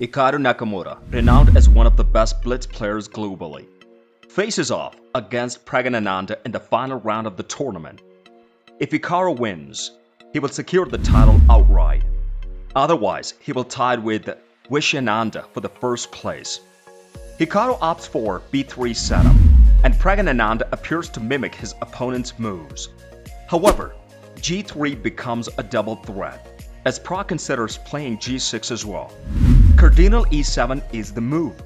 Nakamura, renowned as one of the best blitz players globally, faces off against Praggnanandhaa in the final round of the tournament. If Hikaru wins, he will secure the title outright. Otherwise, he will tie with Praggnanandhaa for the first place. Hikaru opts for b3 setup, and Praggnanandhaa appears to mimic his opponent's moves. However, g3 becomes a double threat, as Pragg considers playing g6 as well. Cardinal e7 is the move.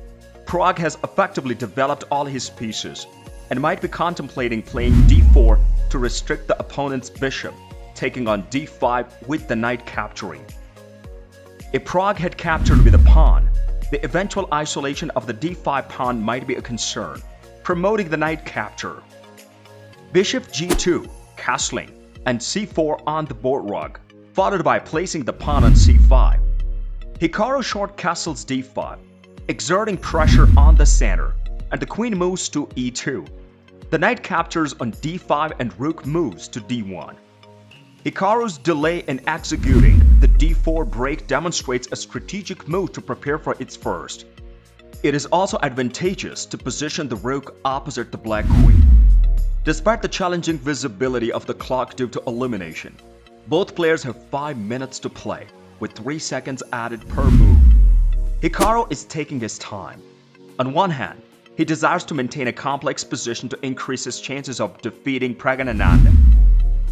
Pragg has effectively developed all his pieces and might be contemplating playing d4 to restrict the opponent's bishop, taking on d5 with the knight capturing. If Pragg had captured with a pawn, the eventual isolation of the d5 pawn might be a concern, promoting the knight capture. Bishop g2, castling, and c4 on the board rug, followed by placing the pawn on c5. Hikaru short castles d5, exerting pressure on the center, and the queen moves to e2. The knight captures on d5 and rook moves to d1. Hikaru's delay in executing the d4 break demonstrates a strategic move to prepare for its first. It is also advantageous to position the rook opposite the black queen. Despite the challenging visibility of the clock due to elimination, both players have 5 minutes to play, with 3 seconds added per move. Hikaru is taking his time. On one hand, he desires to maintain a complex position to increase his chances of defeating Praggnanandhaa.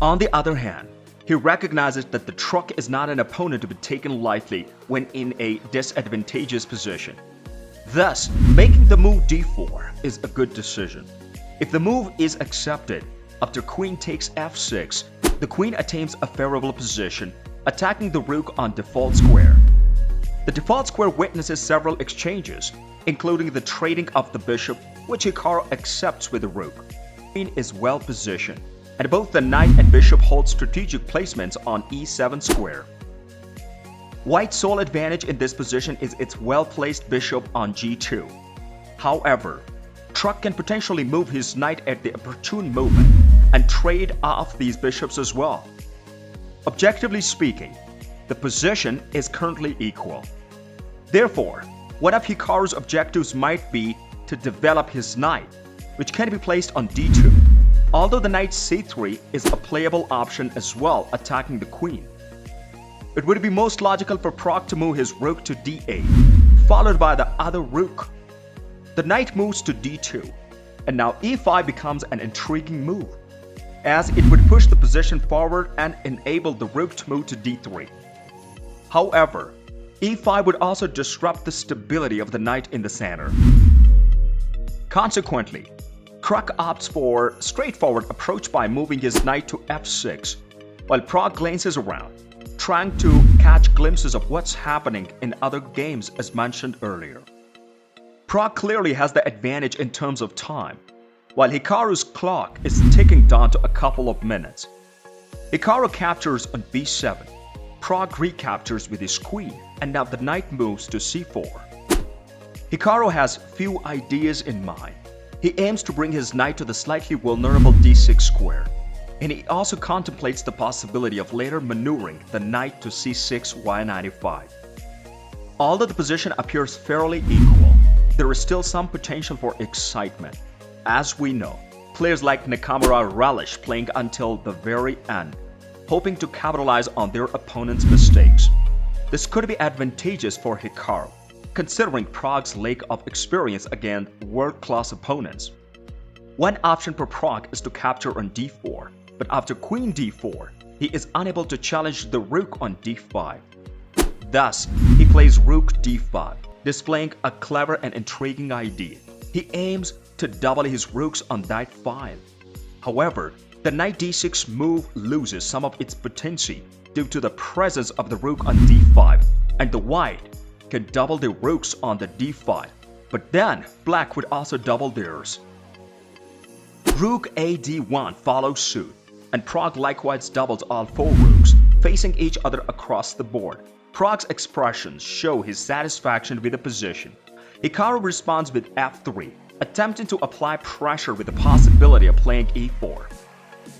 On the other hand, he recognizes that the truck is not an opponent to be taken lightly when in a disadvantageous position. Thus, making the move d4 is a good decision. If the move is accepted, after queen takes f6, the queen attains a favorable position, attacking the rook on default square. The default square witnesses several exchanges, including the trading of the bishop, which Hikaru accepts with the rook. The queen is well positioned, and both the knight and bishop hold strategic placements on e7 square. White's sole advantage in this position is its well-placed bishop on g2. However, Pragg can potentially move his knight at the opportune moment and trade off these bishops as well. Objectively speaking, the position is currently equal. Therefore, one of Hikaru's objectives might be to develop his knight, which can be placed on d2, although the knight c3 is a playable option as well, attacking the queen. It would be most logical for Pragg to move his rook to d8, followed by the other rook. The knight moves to d2, and now e5 becomes an intriguing move, as it would push the position forward and enable the rook to move to d3. However, e5 would also disrupt the stability of the knight in the center. Consequently, Pragg opts for a straightforward approach by moving his knight to f6, while Pragg glances around, trying to catch glimpses of what's happening in other games as mentioned earlier. Pragg clearly has the advantage in terms of time, while Hikaru's clock is ticking down to a couple of minutes. Hikaru captures on b7, Pragg recaptures with his queen, and now the knight moves to c4. Hikaru has few ideas in mind. He aims to bring his knight to the slightly vulnerable d6 square, and he also contemplates the possibility of later maneuvering the knight to c6 y95. Although the position appears fairly equal, there is still some potential for excitement. As we know, players like Nakamura relish playing until the very end, hoping to capitalize on their opponent's mistakes. This could be advantageous for Hikaru, considering Pragg's lack of experience against world-class opponents. One option for Pragg is to capture on d4, but after queen d4, he is unable to challenge the rook on d5. Thus, he plays rook d5, displaying a clever and intriguing idea. He aims to double his rooks on knight 5. However, the knight d6 move loses some of its potency due to the presence of the rook on d5, and the white can double the rooks on the d5, but then black would also double theirs. Rook a d1 follows suit, and Pragg likewise doubles all 4 rooks, facing each other across the board. Pragg's expressions show his satisfaction with the position. Hikaru responds with f3, attempting to apply pressure with the possibility of playing e4.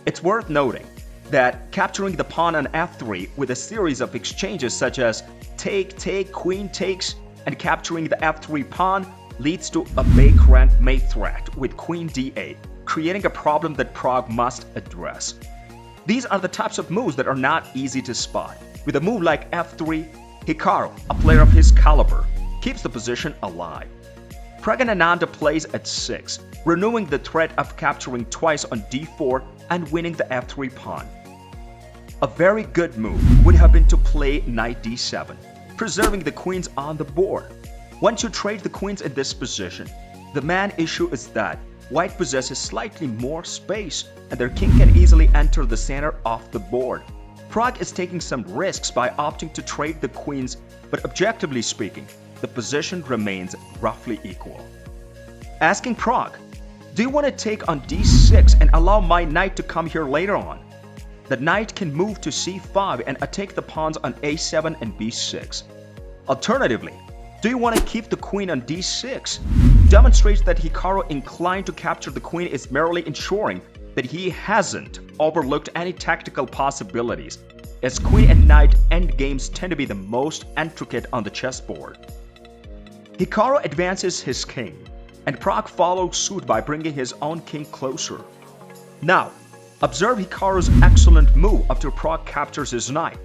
It's worth noting that capturing the pawn on f3 with a series of exchanges such as take, queen takes, and capturing the f3 pawn leads to a big rank mate threat with queen d8, creating a problem that Pragg must address. These are the types of moves that are not easy to spot. With a move like f3, Hikaru, a player of his caliber, keeps the position alive. Praggnanandhaa plays at 6, renewing the threat of capturing twice on d4 and winning the f3 pawn. A very good move would have been to play knight d7, preserving the queens on the board. Once you trade the queens in this position, the main issue is that white possesses slightly more space and their king can easily enter the center of the board. Pragg is taking some risks by opting to trade the queens, but objectively speaking, the position remains roughly equal. Asking Pragg, do you want to take on d6 and allow my knight to come here later on? The knight can move to c5 and attack the pawns on a7 and b6. Alternatively, do you want to keep the queen on d6? Demonstrates that Hikaru inclined to capture the queen is merely ensuring that he hasn't overlooked any tactical possibilities, as queen and knight endgames tend to be the most intricate on the chessboard. Hikaru advances his king, and Pragg follows suit by bringing his own king closer. Now, observe Hikaru's excellent move after Pragg captures his knight.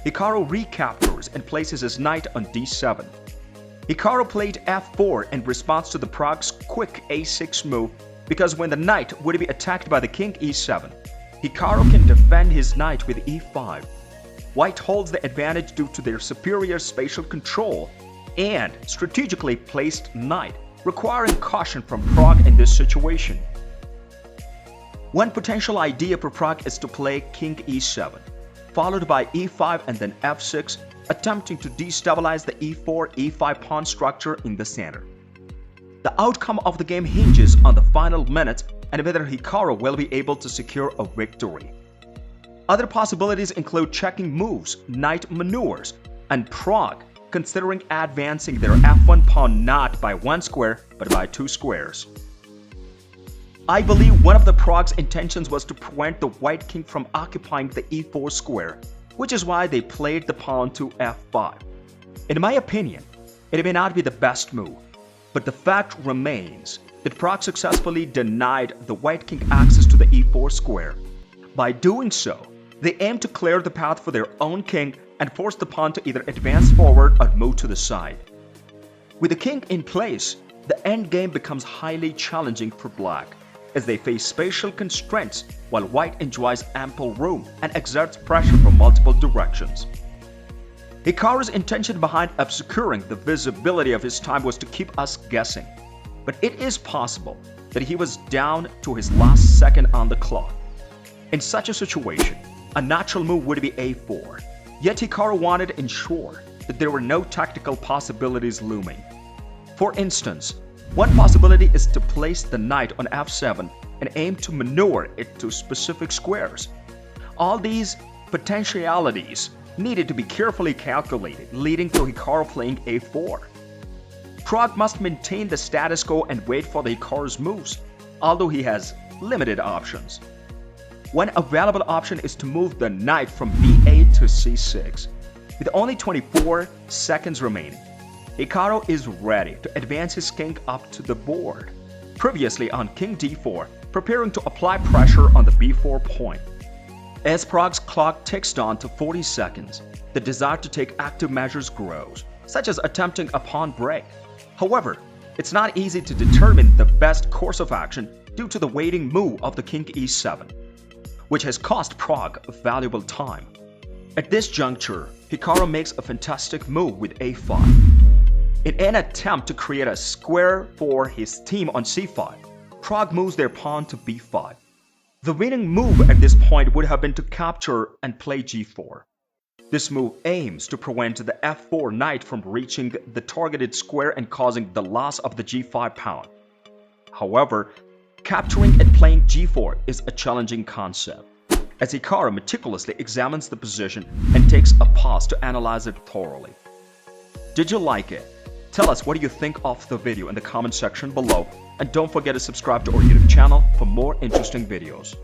Hikaru recaptures and places his knight on d7. Hikaru played f4 in response to the Pragg's quick a6 move because when the knight would be attacked by the king e7, Hikaru can defend his knight with e5. White holds the advantage due to their superior spatial control and strategically placed knight, requiring caution from Pragg in this situation. One potential idea for Pragg is to play king e7, followed by e5 and then f6, attempting to destabilize the e4-e5 pawn structure in the center. The outcome of the game hinges on the final minutes and whether Hikaru will be able to secure a victory. Other possibilities include checking moves, knight maneuvers, and Pragg considering advancing their f1 pawn not by 1 square but by 2 squares. I believe one of the Pragg's intentions was to prevent the white king from occupying the e4 square, which is why they played the pawn to f5. In my opinion, it may not be the best move, but the fact remains that Pragg successfully denied the white king access to the e4 square. By doing so, they aim to clear the path for their own king and force the pawn to either advance forward or move to the side. With the king in place, the endgame becomes highly challenging for black, as they face spatial constraints while white enjoys ample room and exerts pressure from multiple directions. Hikaru's intention behind obscuring the visibility of his time was to keep us guessing, but it is possible that he was down to his last second on the clock. In such a situation, a natural move would be a4, yet Hikaru wanted to ensure that there were no tactical possibilities looming. For instance, one possibility is to place the knight on f7 and aim to maneuver it to specific squares. All these potentialities needed to be carefully calculated, leading to Hikaru playing a4. Pragg must maintain the status quo and wait for the Hikaru's moves, although he has limited options. One available option is to move the knight from b8 to c6. With only 24 seconds remaining, Hikaru is ready to advance his king up to the board, previously on king d4, preparing to apply pressure on the b4 point. As Pragg's clock ticks down to 40 seconds, the desire to take active measures grows, such as attempting a pawn break. However, it's not easy to determine the best course of action due to the waiting move of the king e7, which has cost Pragg valuable time. At this juncture, Hikaru makes a fantastic move with a5. In an attempt to create a square for his team on c5, Pragg moves their pawn to b5. The winning move at this point would have been to capture and play g4. This move aims to prevent the f4 knight from reaching the targeted square and causing the loss of the g5 pawn. However, capturing and playing g4 is a challenging concept, as Hikaru meticulously examines the position and takes a pause to analyze it thoroughly. Did you like it? Tell us what do you think of the video in the comment section below, and don't forget to subscribe to our YouTube channel for more interesting videos.